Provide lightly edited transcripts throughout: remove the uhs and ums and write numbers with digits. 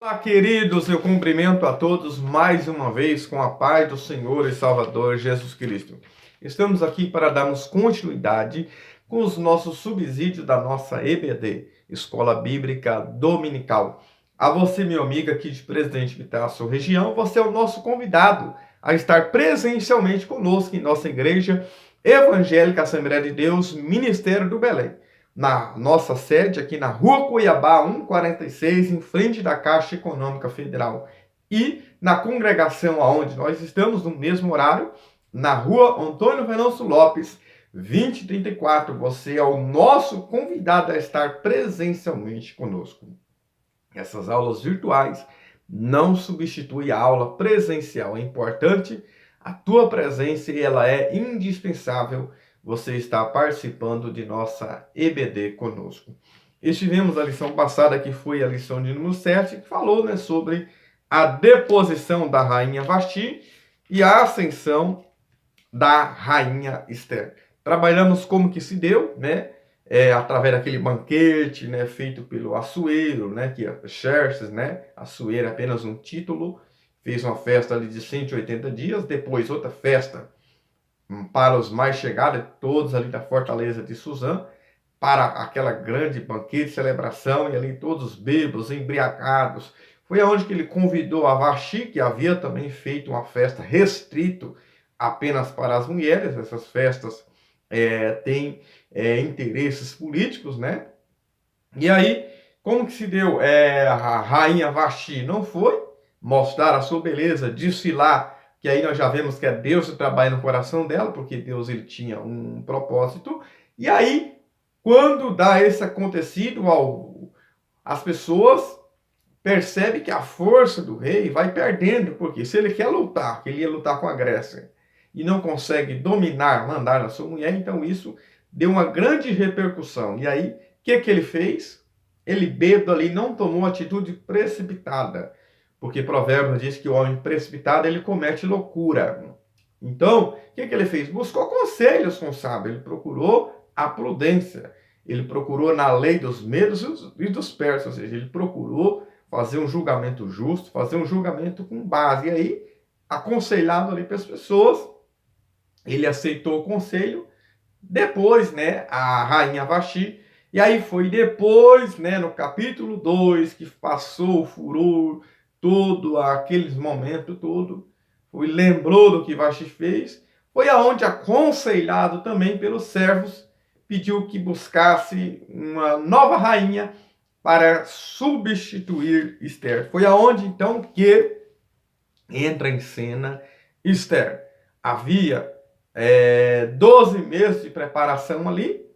Olá, queridos, eu cumprimento a todos mais uma vez com a paz do Senhor e Salvador Jesus Cristo. Estamos aqui para darmos continuidade com os nossos subsídios da nossa EBD, Escola Bíblica Dominical. A você, meu amigo aqui de Presidente Epitácio região, você é o nosso convidado a estar presencialmente conosco em nossa igreja Evangélica Assembleia de Deus, Ministério do Belém, na nossa sede aqui na Rua Cuiabá 146, em frente da Caixa Econômica Federal, e na congregação aonde nós estamos no mesmo horário, na Rua Antônio Venâncio Lopes, 2034. Você é o nosso convidado a estar presencialmente conosco. Essas aulas virtuais não substituem a aula presencial. É importante a tua presença e ela é indispensável. Você está participando de nossa EBD conosco. Estivemos a lição passada, que foi a lição de número 7, que falou, sobre a deposição da rainha Vasti e a ascensão da rainha Esther. Trabalhamos como que se deu, através daquele banquete, feito pelo Assuero, que é Xerxes, Assuero é apenas um título, fez uma festa ali de 180 dias, depois outra festa para os mais chegados, todos ali da fortaleza de Suzã, para aquela grande banquete, celebração, e ali todos bêbados, embriagados. Foi aonde que ele convidou a Vasti, que havia também feito uma festa restrito apenas para as mulheres. Essas festas têm interesses políticos, E aí, como que se deu? A rainha Vasti não foi mostrar a sua beleza, desfilar, que aí nós já vemos que é Deus que trabalha no coração dela, porque Deus ele tinha um propósito. E aí, quando dá esse acontecido, as pessoas percebem que a força do rei vai perdendo, porque se ele quer lutar, que ele ia lutar com a Grécia, e não consegue dominar, mandar na sua mulher, então isso deu uma grande repercussão. E aí, o que ele fez? Ele, bêbado ali, não tomou atitude precipitada, porque Provérbios diz que o homem precipitado, ele comete loucura. Então, o que ele fez? Buscou conselhos com o sábio, ele procurou a prudência, ele procurou na lei dos medos e dos persas, ou seja, ele procurou fazer um julgamento justo, fazer um julgamento com base. E aí, aconselhado ali para as pessoas, ele aceitou o conselho. Depois, a rainha Vasti, e aí foi depois, no capítulo 2, que passou o furor, todo aqueles momentos, lembrou do que Vasti fez, foi aonde, aconselhado também pelos servos, pediu que buscasse uma nova rainha para substituir Esther. Foi aonde, então, que entra em cena Esther. Havia 12 meses de preparação ali,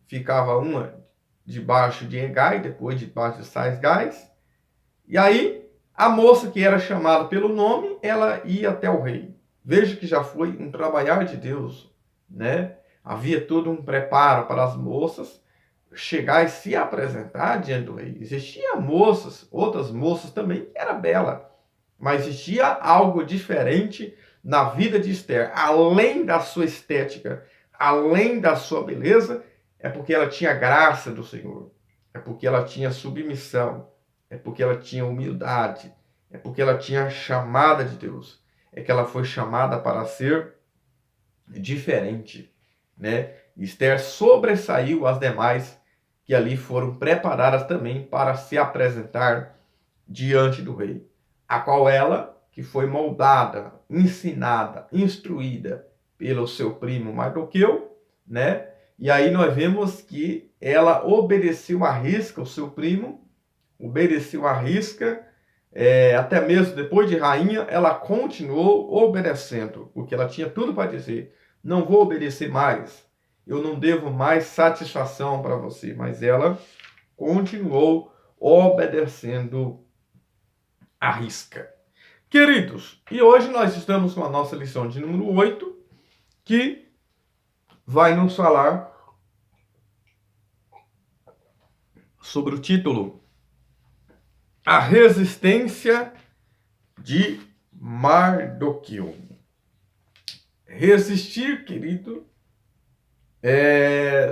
ficava uma debaixo de Hegai, depois debaixo de Saisgás, e aí a moça que era chamada pelo nome, ela ia até o rei. Veja que já foi um trabalhar de Deus, Havia todo um preparo para as moças chegar e se apresentar diante do rei. Existiam moças, outras moças também, que era bela, mas existia algo diferente na vida de Esther. Além da sua estética, além da sua beleza, é porque ela tinha graça do Senhor, é porque ela tinha submissão, é porque ela tinha humildade, é porque ela tinha chamada de Deus, é que ela foi chamada para ser diferente, Esther sobressaiu as demais que ali foram preparadas também para se apresentar diante do rei, a qual ela, que foi moldada, ensinada, instruída pelo seu primo Mardoqueu, E aí nós vemos que ela obedeceu à risca, o seu primo obedeceu à risca, até mesmo depois de rainha, ela continuou obedecendo, porque ela tinha tudo para dizer: não vou obedecer mais, eu não devo mais satisfação para você, mas ela continuou obedecendo à risca. Queridos, e hoje nós estamos com a nossa lição de número 8, que vai nos falar sobre o título A Resistência de Mardoqueu. Resistir, querido,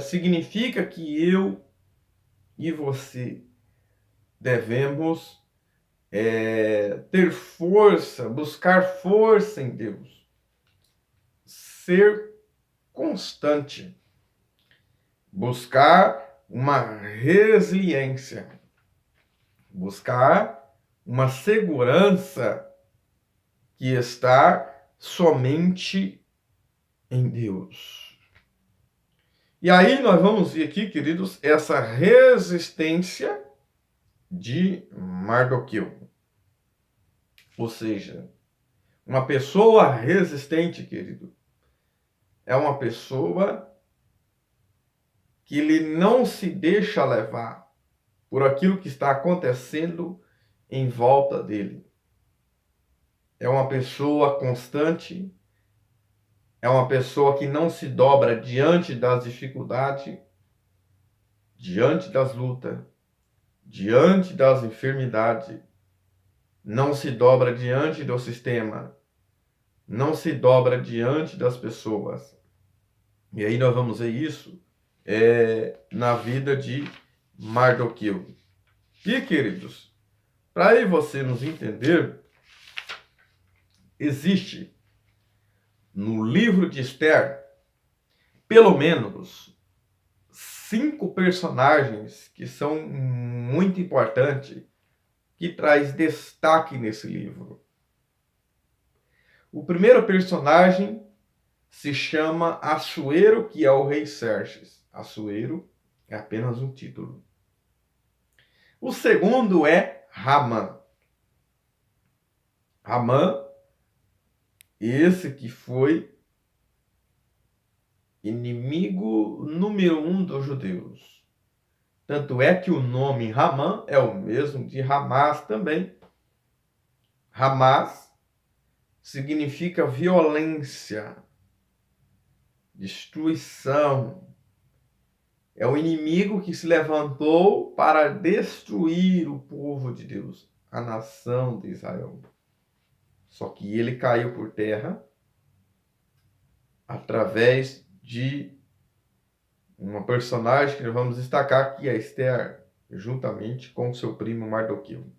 significa que eu e você devemos ter força, buscar força em Deus, ser constante, buscar uma resiliência, buscar uma segurança que está somente em Deus. E aí nós vamos ver aqui, queridos, essa resistência de Mardoqueu. Ou seja, uma pessoa resistente, querido, é uma pessoa que ele não se deixa levar por aquilo que está acontecendo em volta dele. É uma pessoa constante, é uma pessoa que não se dobra diante das dificuldades, diante das lutas, diante das enfermidades, não se dobra diante do sistema, não se dobra diante das pessoas. E aí nós vamos ver isso na vida de Mardoqueu. E, queridos, para aí você nos entender, existe no livro de Esther pelo menos 5 personagens que são muito importantes, que traz destaque nesse livro. O primeiro personagem se chama Assuero, que é o rei Xerxes. Assuero é apenas um título. O segundo é Ramã. Ramã, esse que foi inimigo número 1 dos judeus. Tanto é que o nome Ramã é o mesmo de Hamas também. Hamas significa violência, destruição. É o inimigo que se levantou para destruir o povo de Deus, a nação de Israel. Só que ele caiu por terra através de uma personagem que nós vamos destacar, que é Esther, juntamente com seu primo Mardoqueu.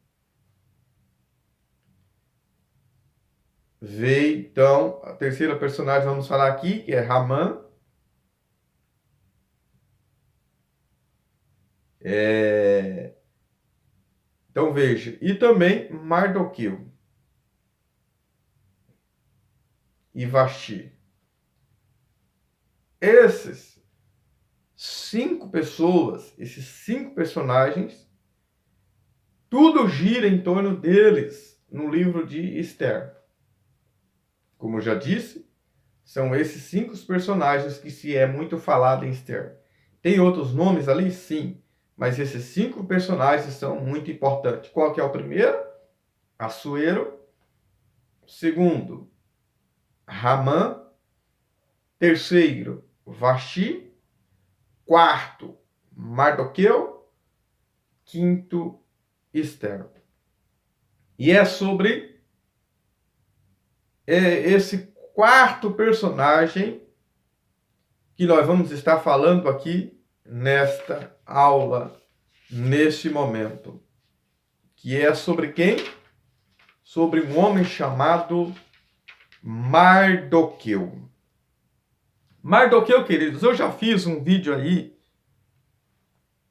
Veio, então, a terceira personagem vamos falar aqui, que é Ramã. Então veja, e também Mardoqueu e Vasti. Esses 5 pessoas, esses 5 personagens, tudo gira em torno deles no livro de Esther. Como eu já disse, são esses 5 personagens que se é muito falado em Esther. Tem outros nomes ali? Sim. Mas esses 5 personagens são muito importantes. Qual que é o primeiro? Assuero. Segundo, Ramã. Terceiro, Vasti. Quarto, Mardoqueu. Quinto, Esther. E é sobre esse quarto personagem que nós vamos estar falando aqui nesta aula, neste momento. Que é sobre quem? Sobre um homem chamado Mardoqueu. Mardoqueu, queridos, eu já fiz um vídeo aí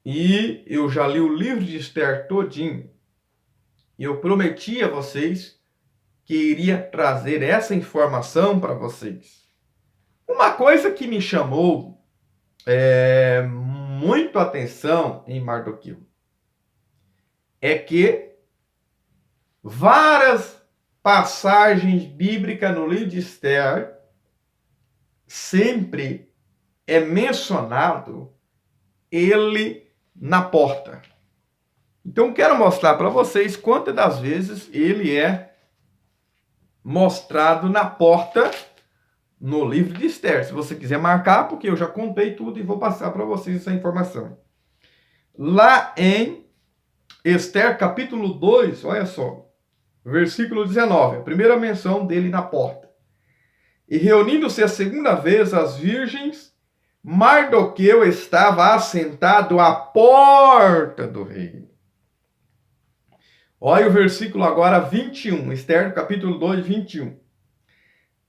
e eu já li o livro de Esther todinho. E eu prometi a vocês que iria trazer essa informação para vocês. Uma coisa que me chamou muito atenção em Mardoqueu é que várias passagens bíblicas no livro de Esther sempre é mencionado ele na porta. Então quero mostrar para vocês quantas das vezes ele é mostrado na porta no livro de Esther. Se você quiser marcar, porque eu já contei tudo e vou passar para vocês essa informação. Lá em Esther capítulo 2, olha só, versículo 19, a primeira menção dele na porta. E reunindo-se a segunda vez as virgens, Mardoqueu estava assentado à porta do rei. Olha o versículo agora 21, Esther, capítulo 2, 21.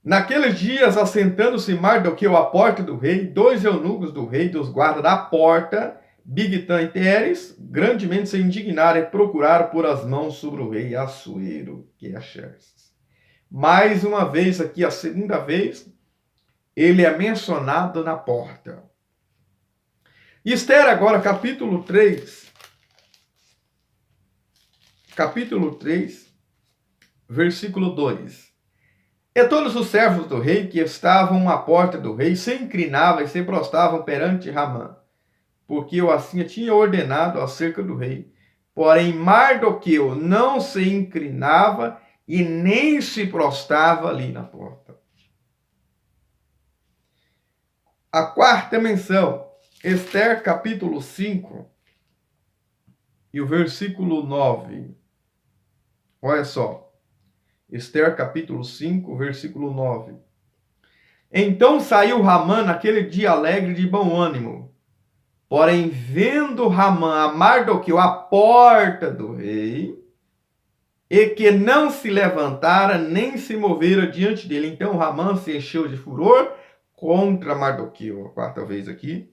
Naqueles dias, assentando-se Mardoqueu à porta do rei, 2 eunucos do rei, dos guardas da porta, Bigtan e Teres, grandemente se indignaram e procuraram pôr as mãos sobre o rei Assuero, que é Xerxes. Mais uma vez aqui, a segunda vez, ele é mencionado na porta. Esther agora, capítulo 3, versículo 2. E todos os servos do rei que estavam à porta do rei se inclinavam e se prostravam perante Ramã, porque eu assim tinha ordenado acerca do rei. Porém, Mardoqueu não se inclinava e nem se prostrava ali na porta. A quarta menção, Esther capítulo 5 e o versículo 9. Olha só. Esther capítulo 5, versículo 9. Então saiu Ramã naquele dia alegre de bom ânimo. Porém, vendo Ramã a Mardoqueu à porta do rei, e que não se levantara nem se movera diante dele, então Ramã se encheu de furor contra Mardoqueu. A quarta vez aqui,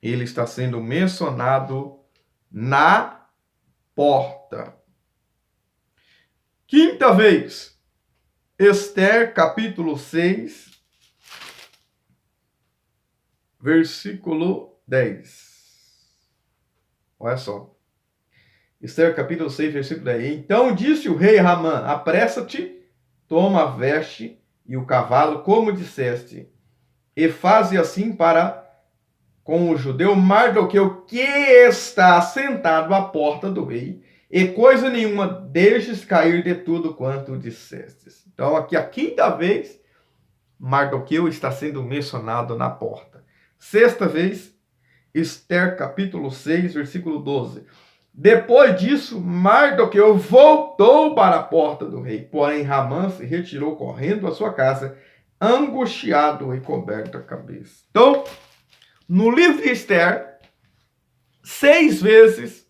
ele está sendo mencionado na porta. Quinta vez, Esther capítulo 6, versículo 10. Olha só. Esther capítulo 6, versículo 10. Então disse o rei Ramã: apressa-te, toma a veste e o cavalo, como disseste, e faze assim para com o judeu Mardoqueu, que está sentado à porta do rei, e coisa nenhuma deixes cair de tudo quanto dissestes. Então, aqui a quinta vez, Mardoqueu está sendo mencionado na porta. Sexta vez, Esther capítulo 6, versículo 12. Depois disso, Mardoqueu voltou para a porta do rei, porém Ramã se retirou correndo à sua casa, angustiado e coberto a cabeça. Então, no livro de Esther, 6 vezes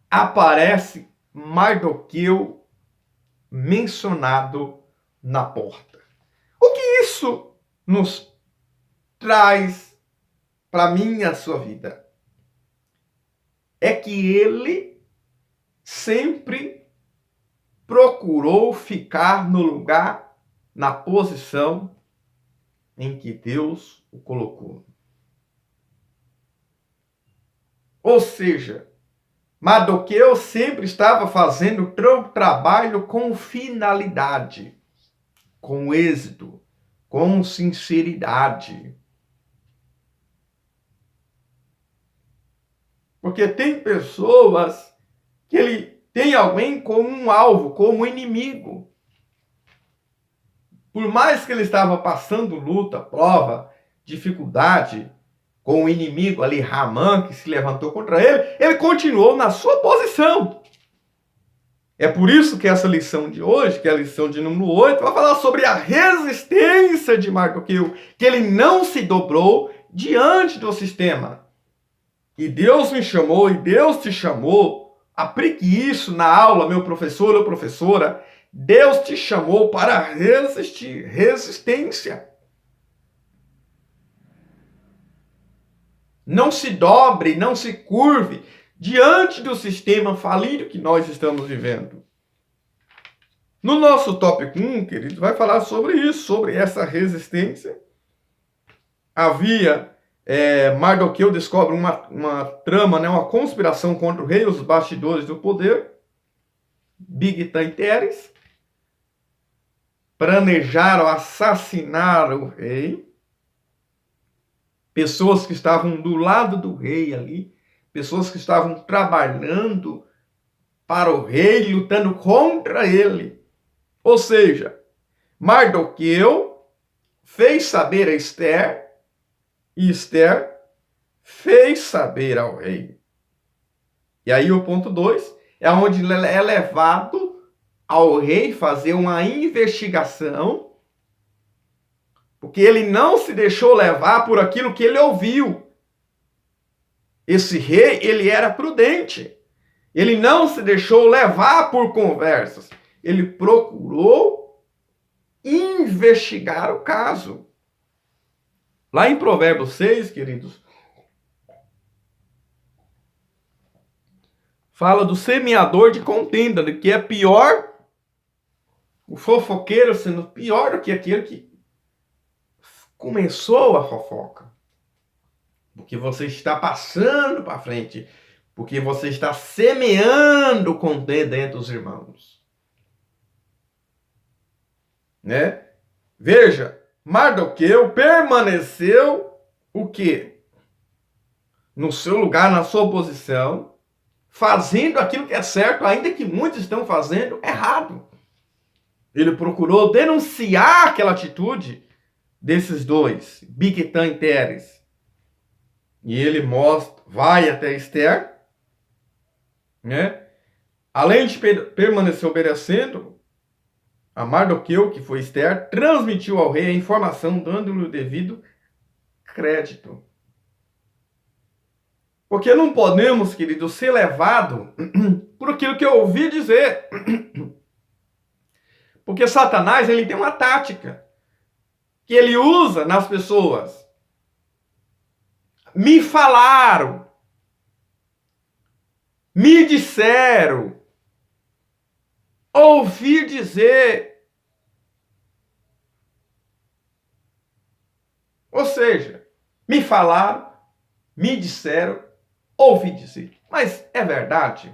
aparece Mardoqueu mencionado na porta. O que isso nos traz para mim e a sua vida? É que ele sempre procurou ficar no lugar, na posição em que Deus o colocou. Ou seja, Mardoqueu sempre estava fazendo o trabalho com finalidade, com êxito, com sinceridade. Porque tem pessoas que ele tem alguém como um alvo, como inimigo. Por mais que ele estava passando luta, prova, dificuldade, com o inimigo ali, Ramã, que se levantou contra ele, ele continuou na sua posição. É por isso que essa lição de hoje, que é a lição de número 8, vai falar sobre a resistência de Mardoqueu, que ele não se dobrou diante do sistema. E Deus me chamou, e Deus te chamou. Aplique isso na aula, meu professor ou professora. Deus te chamou para resistir. Resistência. Não se dobre, não se curve diante do sistema falido que nós estamos vivendo. No nosso tópico 1, querido, vai falar sobre isso, sobre essa resistência. Mardoqueu descobre uma trama, uma conspiração contra o rei, os bastidores do poder. Bigtan e Teres planejaram assassinar o rei. Pessoas que estavam do lado do rei ali, pessoas que estavam trabalhando para o rei, lutando contra ele. Ou seja, Mardoqueu fez saber a Esther, e Esther fez saber ao rei. E aí o ponto 2 é onde ele é levado ao rei fazer uma investigação, porque ele não se deixou levar por aquilo que ele ouviu. Esse rei, ele era prudente. Ele não se deixou levar por conversas. Ele procurou investigar o caso. Lá em Provérbios 6, queridos, fala do semeador de contenda, de que é pior o fofoqueiro sendo pior do que aquele que começou a fofoca. Porque você está passando para frente. Porque você está semeando contenda entre os irmãos. Né? Veja, Mardoqueu permaneceu o quê? No seu lugar, na sua posição, fazendo aquilo que é certo, ainda que muitos estão fazendo errado. Ele procurou denunciar aquela atitude desses dois, Bigtan e Teres. E ele mostra, vai até Esther, né? Além de permanecer obedecendo a Mardoqueu, que foi Esther, transmitiu ao rei a informação, dando-lhe o devido crédito. Porque não podemos, querido, ser levado por aquilo que eu ouvi dizer. Porque Satanás, ele tem uma tática que ele usa nas pessoas. Me falaram, me disseram, ouvi dizer. Ou seja, me falaram, me disseram, ouvi dizer. Mas é verdade?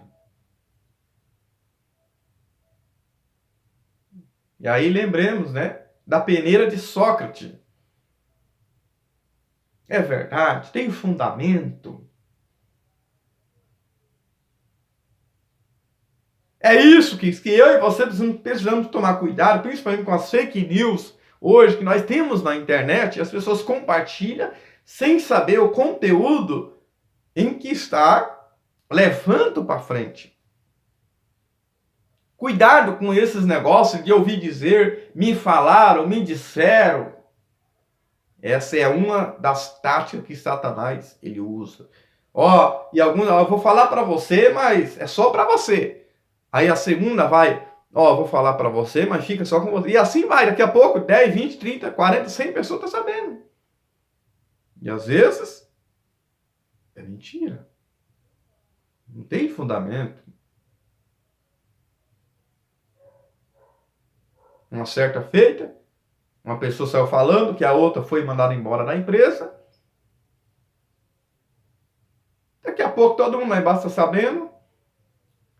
E aí lembremos, né, da peneira de Sócrates. É verdade? Tem fundamento? É isso que eu e você precisamos tomar cuidado, principalmente com as fake news hoje que nós temos na internet. As pessoas compartilham sem saber o conteúdo em que está levando para frente. Cuidado com esses negócios de ouvir dizer, me falaram, me disseram. Essa é uma das táticas que Satanás ele usa. E alguns, eu vou falar para você, mas é só para você. Aí a segunda vai, vou falar para você, mas fica só com você. E assim vai, daqui a pouco, 10, 20, 30, 40, 100 pessoas estão sabendo. E às vezes, é mentira. Não tem fundamento. Uma certa feita, uma pessoa saiu falando que a outra foi mandada embora da empresa. Daqui a pouco todo mundo lá embaixo está sabendo.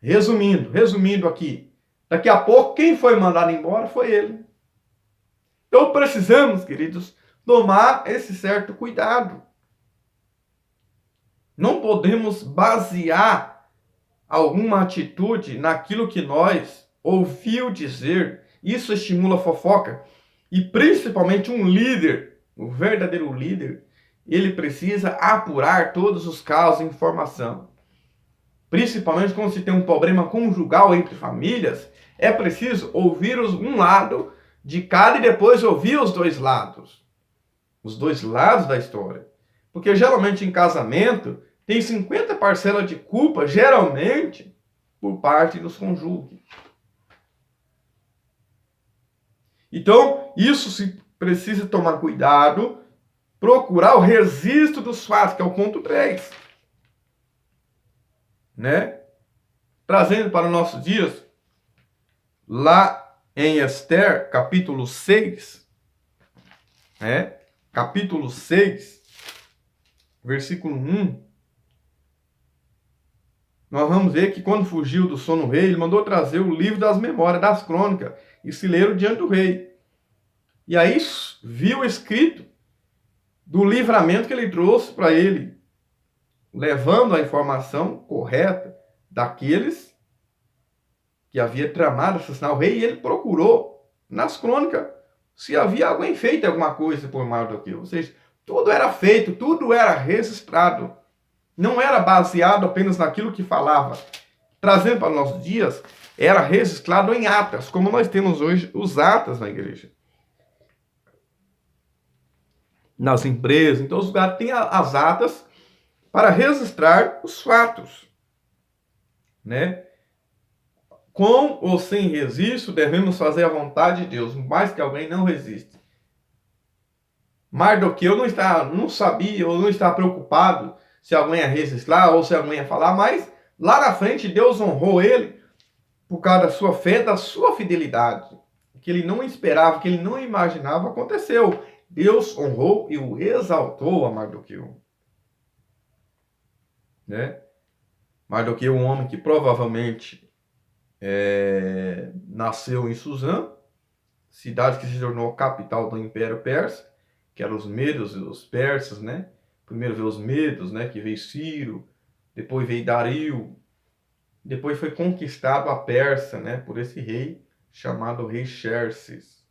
Resumindo aqui. Daqui a pouco quem foi mandado embora foi ele. Então precisamos, queridos, tomar esse certo cuidado. Não podemos basear alguma atitude naquilo que nós ouviu dizer. Isso estimula a fofoca. E principalmente um líder, o verdadeiro líder, ele precisa apurar todos os casos e informação. Principalmente quando se tem um problema conjugal entre famílias, é preciso ouvir um lado de cada e depois ouvir os dois lados. Os dois lados da história. Porque geralmente em casamento tem 50 parcelas de culpa, geralmente, por parte dos cônjuges. Então, isso se precisa tomar cuidado, procurar o registro dos fatos, que é o ponto 3. Né? Trazendo para os nossos dias, lá em Esther, capítulo 6, né? Capítulo 6, versículo 1, nós vamos ver que quando fugiu do sono o rei, ele mandou trazer o livro das memórias, das crônicas, e se leram diante do rei. E aí viu escrito do livramento que ele trouxe para ele, levando a informação correta daqueles que havia tramado assassinar o rei, e ele procurou nas crônicas se havia alguém feito alguma coisa por Mardoqueu. Ou seja, tudo era feito, tudo era registrado. Não era baseado apenas naquilo que falava. Trazendo para os nossos dias, era registrado em atas, como nós temos hoje os atas na igreja. Nas empresas, então os lugares têm as atas para registrar os fatos. né? Com ou sem resisto, devemos fazer a vontade de Deus, mais que alguém não resiste. Mardoqueu não sabia ou não estava preocupado se alguém ia resistir ou se alguém ia falar, mas lá na frente Deus honrou ele por causa da sua fé, da sua fidelidade. Que ele não esperava, que ele não imaginava, aconteceu. Deus honrou e o exaltou a Mardoqueu. Né? Mardoqueu, um homem que provavelmente nasceu em Suzã, cidade que se tornou capital do Império Persa, que eram os medos e os persas, né? Primeiro veio os medos, né? Que veio Ciro, depois veio Dario, depois foi conquistado a Pérsia, né? Por esse rei chamado rei Xerxes.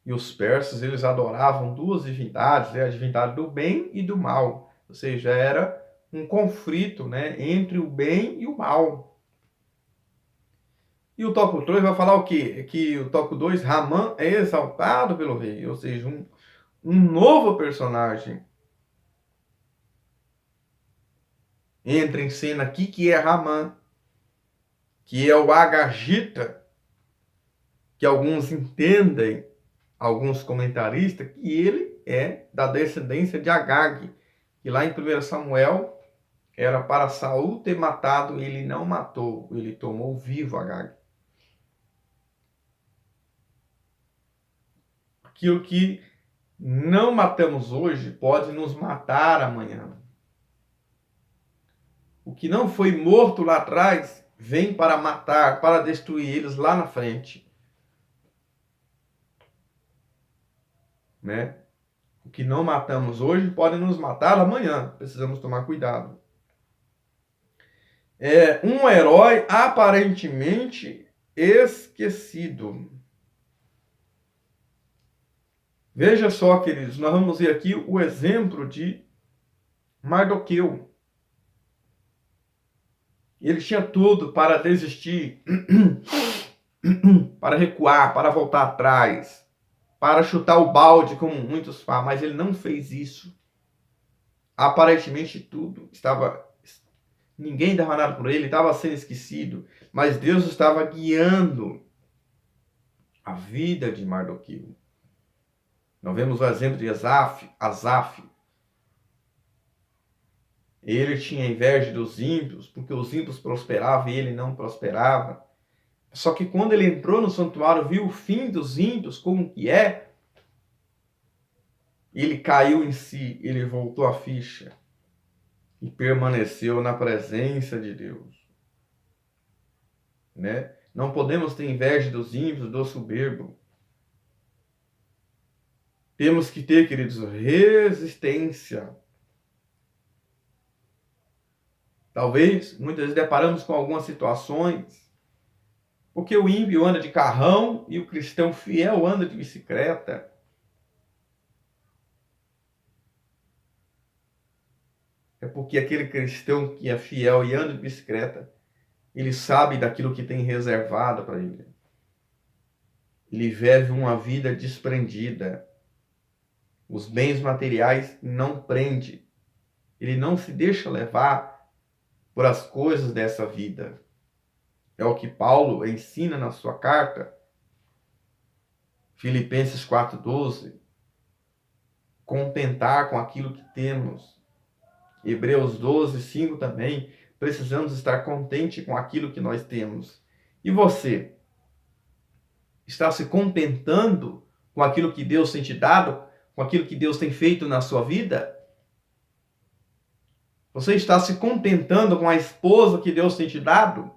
E os persas, eles adoravam duas divindades, né? A divindade do bem e do mal. Ou seja, era um conflito, né? Entre o bem e o mal. E o tópico 3 vai falar o quê? Que o tópico 2, Ramã é exaltado pelo rei. Ou seja, um novo personagem entra em cena aqui, que é Ramã, que é o Agagita, que alguns entendem, alguns comentaristas, que ele é da descendência de Agag, que lá em 1 Samuel era para Saul ter matado, ele não matou, ele tomou vivo Agag. Aquilo que não matamos hoje pode nos matar amanhã. O que não foi morto lá atrás vem para matar, para destruir eles lá na frente. Né? O que não matamos hoje pode nos matar amanhã. Precisamos tomar cuidado. É um herói aparentemente esquecido. Veja só, queridos, nós vamos ver aqui o exemplo de Mardoqueu. Ele tinha tudo para desistir, para recuar, para voltar atrás, para chutar o balde, como muitos falam, mas ele não fez isso. Aparentemente tudo estava, ninguém dava nada por ele, estava sendo esquecido, mas Deus estava guiando a vida de Mardoqueu. Nós vemos o exemplo de Asaf. Ele tinha inveja dos ímpios, porque os ímpios prosperavam e ele não prosperava. Só que quando ele entrou no santuário, viu o fim dos ímpios, como que é, ele caiu em si, ele voltou a ficha e permaneceu na presença de Deus. Né? Não podemos ter inveja dos ímpios, do soberbo. Temos que ter, queridos, resistência. Talvez, muitas vezes, deparamos com algumas situações, porque o ímpio anda de carrão e o cristão fiel anda de bicicleta. É porque aquele cristão que é fiel e anda de bicicleta, ele sabe daquilo que tem reservado para ele. Ele vive uma vida desprendida. Os bens materiais não prendem. Ele não se deixa levar por as coisas dessa vida. É o que Paulo ensina na sua carta, Filipenses 4:12. Contentar com aquilo que temos. Hebreus 12:5 também. Precisamos estar contente com aquilo que nós temos. E você? Está se contentando com aquilo que Deus tem te dado? Com aquilo que Deus tem feito na sua vida? Você está se contentando com a esposa que Deus tem te dado?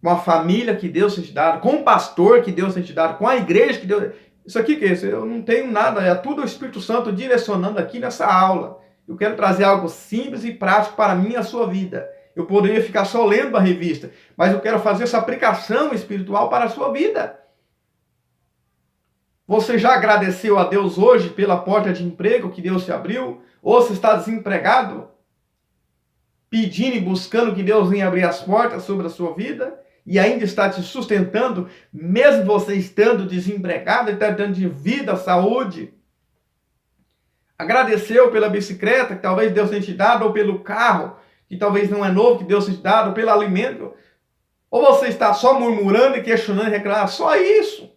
Com a família que Deus tem te dado? Com o pastor que Deus tem te dado? Com a igreja que Deus... Isso aqui que é isso? Eu não tenho nada, é tudo o Espírito Santo direcionando aqui nessa aula. Eu quero trazer algo simples e prático para mim e a sua vida. Eu poderia ficar só lendo a revista, mas eu quero fazer essa aplicação espiritual para a sua vida. Você já agradeceu a Deus hoje pela porta de emprego que Deus te abriu? Ou você está desempregado? Pedindo e buscando que Deus venha abrir as portas sobre a sua vida? E ainda está te sustentando, mesmo você estando desempregado, está dando de vida, saúde? Agradeceu pela bicicleta que talvez Deus tenha te dado, ou pelo carro que talvez não é novo, que Deus te dado, pelo alimento? Ou você está só murmurando e questionando e reclamando? Só isso.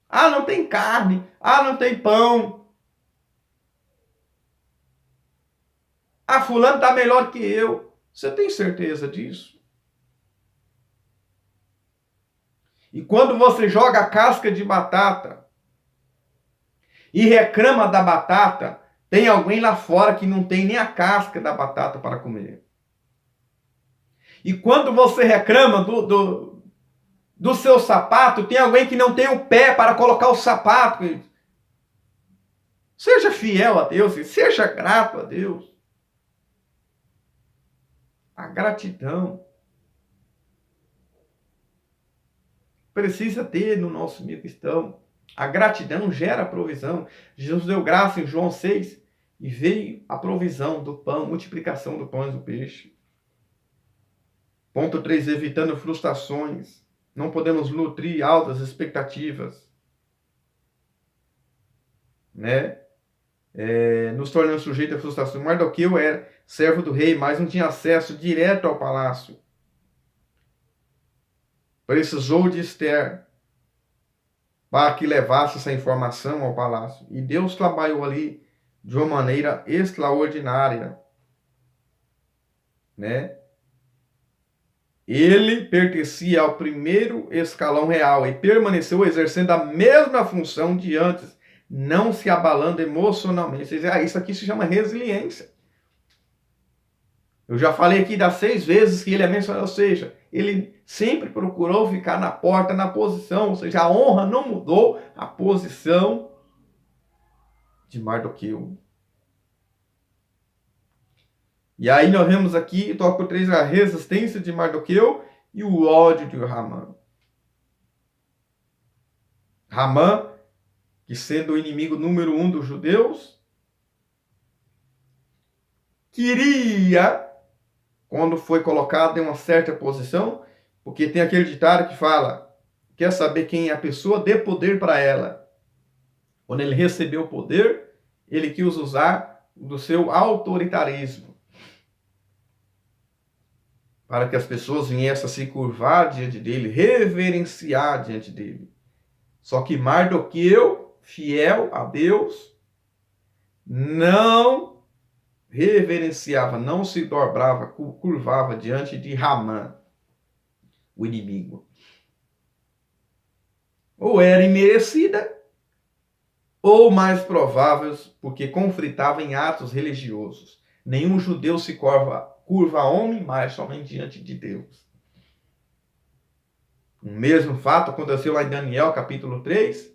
Ah, não tem carne. Ah, não tem pão. Ah, fulano está melhor que eu. Você tem certeza disso? E quando você joga a casca de batata e reclama da batata, tem alguém lá fora que não tem nem a casca da batata para comer. E quando você reclama do seu sapato, tem alguém que não tem o pé para colocar o sapato. Seja fiel a Deus, seja grato a Deus. A gratidão precisa ter no nosso meio cristão. A gratidão gera provisão. Jesus deu graça em João 6 e veio a provisão do pão, multiplicação do pão e do peixe. Ponto 3, evitando frustrações. Não podemos nutrir altas expectativas. Né? Nos tornando sujeitos a frustrações. Mardoqueu era servo do rei, mas não tinha acesso direto ao palácio. Precisou de Esther para que levasse essa informação ao palácio. E Deus trabalhou ali de uma maneira extraordinária. Né? Ele pertencia ao primeiro escalão real e permaneceu exercendo a mesma função de antes, não se abalando emocionalmente. Isso aqui se chama resiliência. Eu já falei aqui das 6 vezes que ele é mencionado, ou seja, ele sempre procurou ficar na porta, na posição, ou seja, a honra não mudou a posição de Mardoqueu. E aí nós vemos aqui, tópico 3, a resistência de Mardoqueu e o ódio de Hamã. Hamã, que sendo o inimigo número 1 dos judeus, queria, quando foi colocado em uma certa posição, porque tem aquele ditado que fala, quer saber quem é a pessoa, dê poder para ela. Quando ele recebeu o poder, ele quis usar do seu autoritarismo, para que as pessoas viessem a se curvar diante dele, reverenciar diante dele. Só que Mardoqueu, fiel a Deus, não reverenciava, não se dobrava, curvava diante de Hamã, o inimigo. Ou era imerecida, ou mais prováveis, porque conflitava em atos religiosos. Nenhum judeu se curva a homem, mas somente diante de Deus. O mesmo fato aconteceu lá em Daniel, capítulo 3.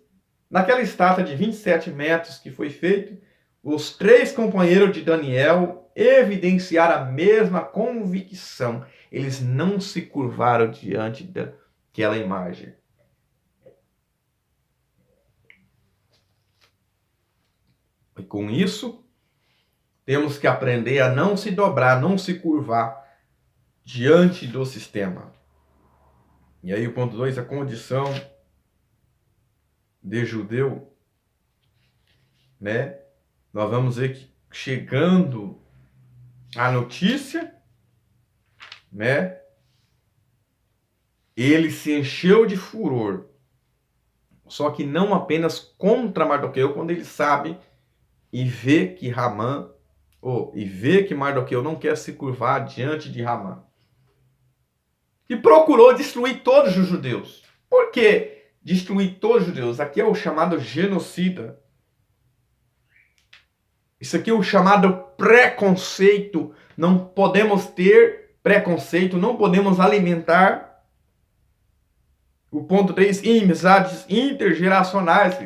Naquela estátua de 27 metros que foi feita, os 3 companheiros de Daniel evidenciaram a mesma convicção. Eles não se curvaram diante daquela imagem. E com isso, temos que aprender a não se dobrar, não se curvar diante do sistema. E aí o ponto 2, a condição de judeu, né? Nós vamos ver que chegando a notícia, né? Ele se encheu de furor. Só que não apenas contra Mardoqueu, quando ele sabe e vê que Mardoqueu não quer se curvar diante de Hamã. E procurou destruir todos os judeus. Por que destruir todos os judeus? Aqui é o chamado genocida. Isso aqui é o chamado preconceito. Não podemos ter preconceito, não podemos alimentar. O ponto 3, inimizades intergeracionais.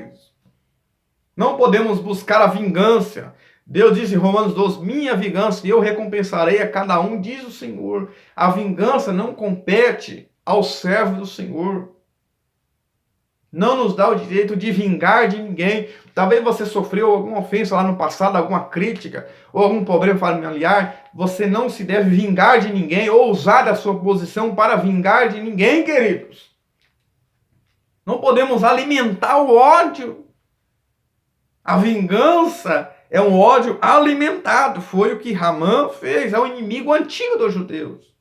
Não podemos buscar a vingança. Deus diz em Romanos 12, minha vingança, eu recompensarei a cada um, diz o Senhor. A vingança não compete ao servo do Senhor. Não nos dá o direito de vingar de ninguém. Talvez você sofreu alguma ofensa lá no passado, alguma crítica, ou algum problema familiar. Você não se deve vingar de ninguém, ou usar da sua posição para vingar de ninguém, queridos. Não podemos alimentar o ódio. A vingança é um ódio alimentado. Foi o que Ramã fez, é o inimigo antigo dos judeus.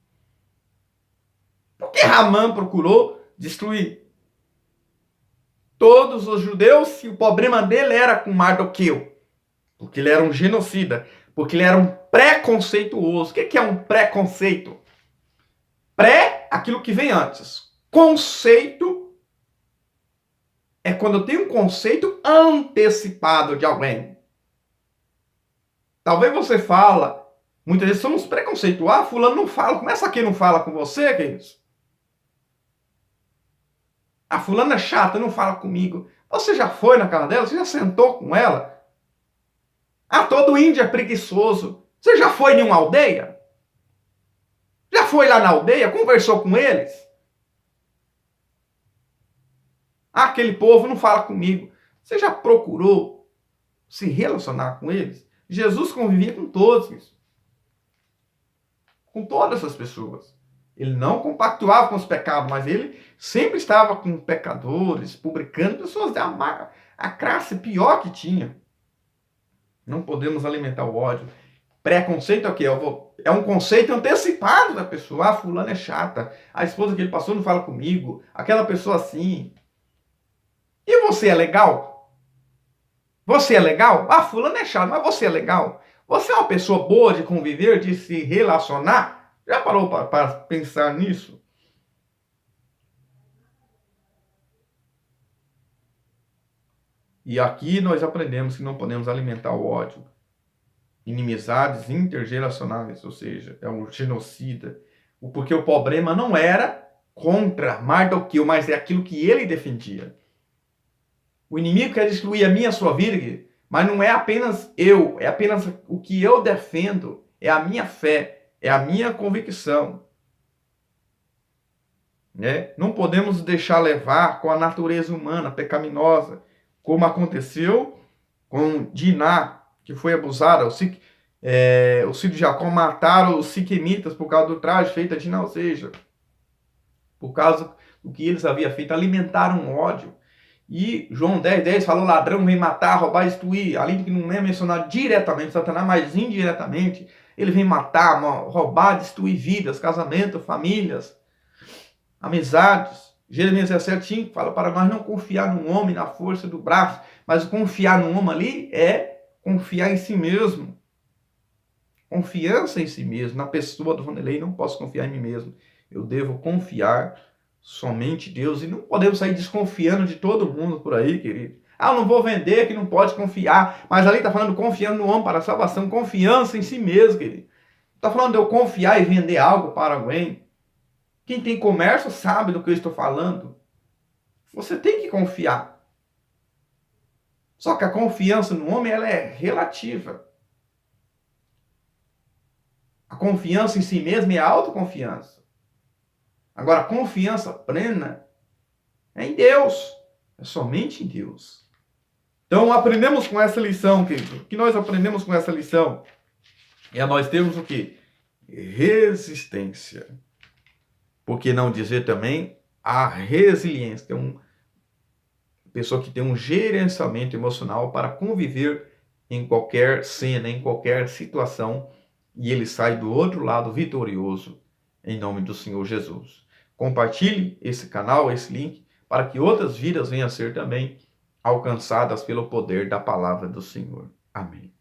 Por que Ramã procurou destruir todos os judeus se o problema dele era com Mardoqueu? Porque ele era um genocida, porque ele era um preconceituoso. O que é um preconceito? Pré, aquilo que vem antes. Conceito é quando eu tenho um conceito antecipado de alguém. Talvez você fala, muitas vezes somos preconceituados, fulano não fala, como essa aqui não fala com você, que é isso? A fulana é chata, não fala comigo. Você já foi na casa dela? Você já sentou com ela? Ah, todo índio é preguiçoso. Você já foi em uma aldeia? Já foi lá na aldeia? Conversou com eles? Ah, aquele povo não fala comigo. Você já procurou se relacionar com eles? Jesus convivia com todos, com todas essas pessoas. Ele não compactuava com os pecados, mas ele sempre estava com pecadores, publicando pessoas da a classe pior que tinha. Não podemos alimentar o ódio. Preconceito é o quê? É um conceito antecipado da pessoa. Ah, fulano é chata. A esposa que ele passou não fala comigo. Aquela pessoa assim. E você é legal? Você é legal? Ah, fulano é chato, mas você é legal? Você é uma pessoa boa de conviver, de se relacionar? Já parou para pensar nisso? E aqui nós aprendemos que não podemos alimentar o ódio. Inimizades intergeracionais, ou seja, é um genocida. Porque o problema não era contra Mardoqueu, mas é aquilo que ele defendia. O inimigo quer destruir a minha, a sua vida, mas não é apenas eu, é apenas o que eu defendo, é a minha fé, é a minha convicção. Né? Não podemos deixar levar com a natureza humana pecaminosa, como aconteceu com Diná, que foi abusada. Os filhos de Jacó mataram os siquemitas por causa do traje feito a Diná, ou seja, por causa do que eles haviam feito, alimentaram ódio. E João 10:10 falou: ladrão vem matar, roubar, destruir. Além de que não é mencionado diretamente Satanás, mas indiretamente, ele vem matar, roubar, destruir vidas, casamento, famílias, amizades. Jeremias 17:5 fala para nós não confiar no homem, na força do braço, mas confiar no homem ali é confiar em si mesmo. Confiança em si mesmo, na pessoa do Vanderlei, não posso confiar em mim mesmo. Eu devo confiar somente Deus. E não podemos sair desconfiando de todo mundo por aí, querido. Ah, eu não vou vender, que não pode confiar. Mas ali está falando confiando no homem para a salvação. Confiança em si mesmo, querido. Está falando de eu confiar e vender algo para alguém. Quem tem comércio sabe do que eu estou falando. Você tem que confiar. Só que a confiança no homem ela é relativa. A confiança em si mesmo é a autoconfiança. Agora, a confiança plena é em Deus. É somente em Deus. Então, aprendemos com essa lição, querido. O que nós aprendemos com essa lição? É nós termos o quê? Resistência. Por que não dizer também a resiliência? Que é uma pessoa que tem um gerenciamento emocional para conviver em qualquer cena, em qualquer situação. E ele sai do outro lado vitorioso. Em nome do Senhor Jesus. Compartilhe esse canal, esse link, para que outras vidas venham a ser também alcançadas pelo poder da palavra do Senhor. Amém.